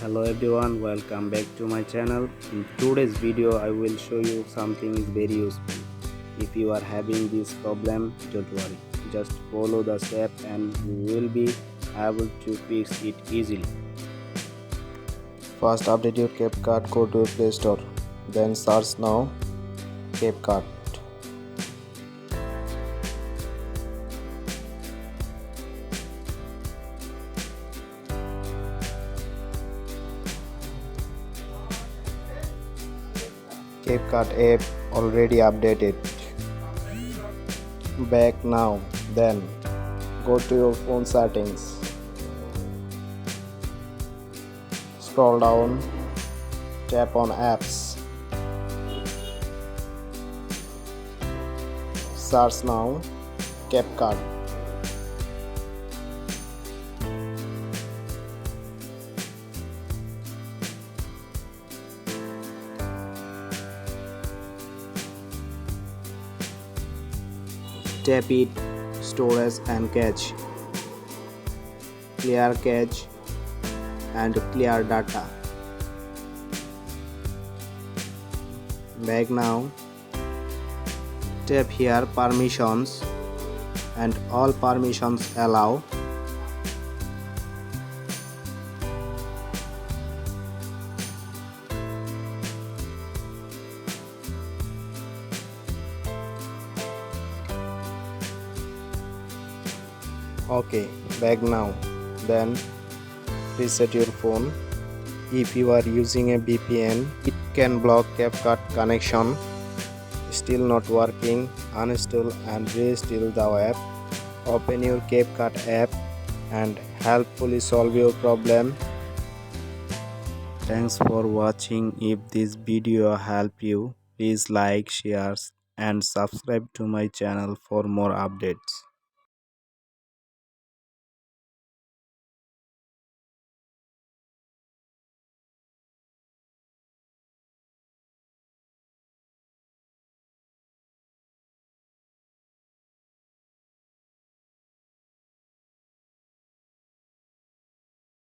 Hello everyone, welcome back to my channel. In today's video I will show you something is very useful. If you are having this problem, don't worry, just follow the step and you will be able to fix it easily. First update your CapCut, go to your Play Store, then search now CapCut. CapCut app already updated. Back now, then go to your phone settings. Scroll down, tap on apps. Search now CapCut. Tap it, storage and cache, clear cache and clear data. Back now, tap here permissions and all permissions allow. Okay, back now, then reset your phone. If you are using a VPN, it can block CapCut connection. Still not working, uninstall and reinstall the app. Open your CapCut app and helpfully solve your problem. Thanks for watching. If this video helped you, please like, share and subscribe to my channel for more updates.